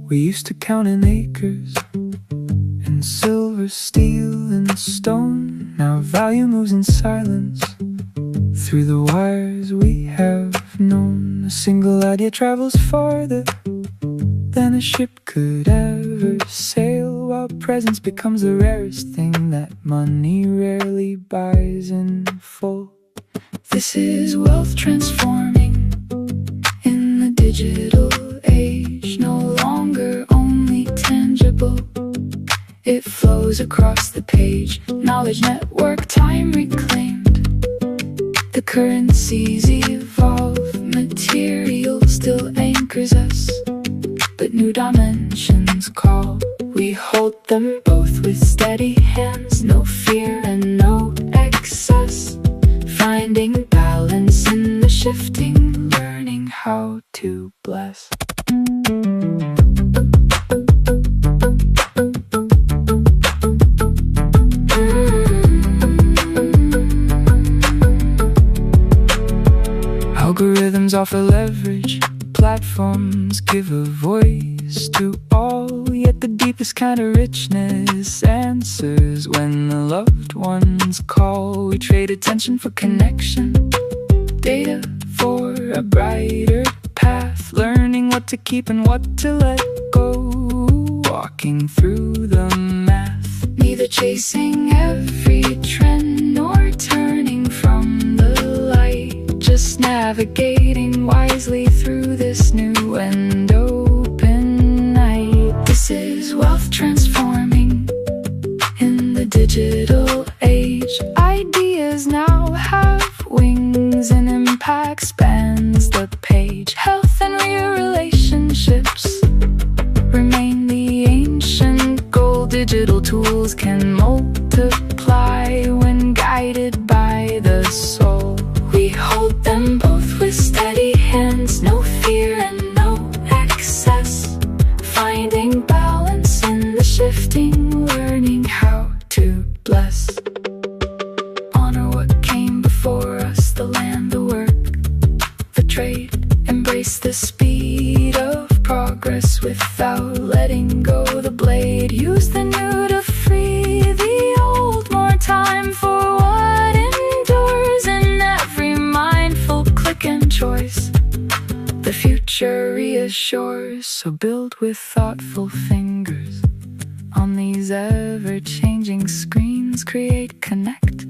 We used to count in acres, and silver, steel, and stone. Now value moves in silence through the wires we have known. A single idea travels farther than a ship could ever sail, while presence becomes the rarest thing that money rarely buys in full. This is wealth transforming in the digital age, no longer only tangible. It flows across the page, knowledge network, time reclaimed. The currencies evolve, material still anchors us, but new dimensions call. We hold them both with steady hands, no fear and no excess. Finding balance in the shifting, learning how to bless. Algorithms offer leverage, platforms give a voice to all. Yet the deepest kind of richness answers when the loved ones call. We trade attention for connection, data for a brighter path, learning what to keep and what to let go, walking through the math. Neither chasing every trend nor turning from the light, just navigating wisely through this new and open night. This is wealth transforming in the digital age. Ideas now have wings and impact spans the page. Health and real relationships remain the ancient goal. Digital tools can multiply when guided by the soul. We hold them both with steady hands, no fear and no excess. Finding balance in the shifting, learning how to bless. Honor what came before us, the land, the work, the trade. Embrace the speed of progress without letting go the blade. Use the new to free the old, more time for what endures in every mindful click and choice. The future reassures, so build with thoughtful fingers. On these ever-changing screens, create, connect,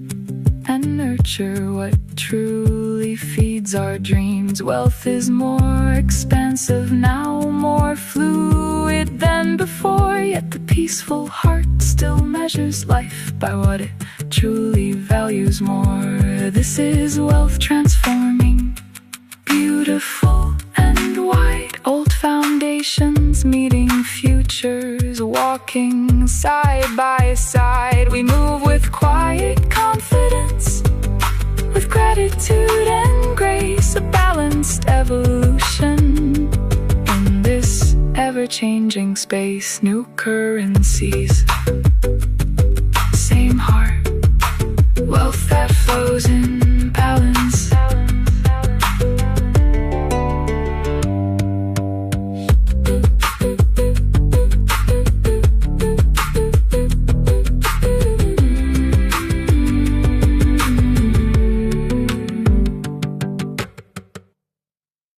and nurture what truly feeds our dreams. Wealth is more expansive now, more fluid than before, yet the peaceful heart still measures life by what it truly values more. This is wealth transforming, beautiful and wide. Old foundations meeting futures, walking side by side. We move with quiet confidence, with gratitude and grace, a balanced evolution in this ever-changing space. New currencies, same heart, wealth that flows in balance.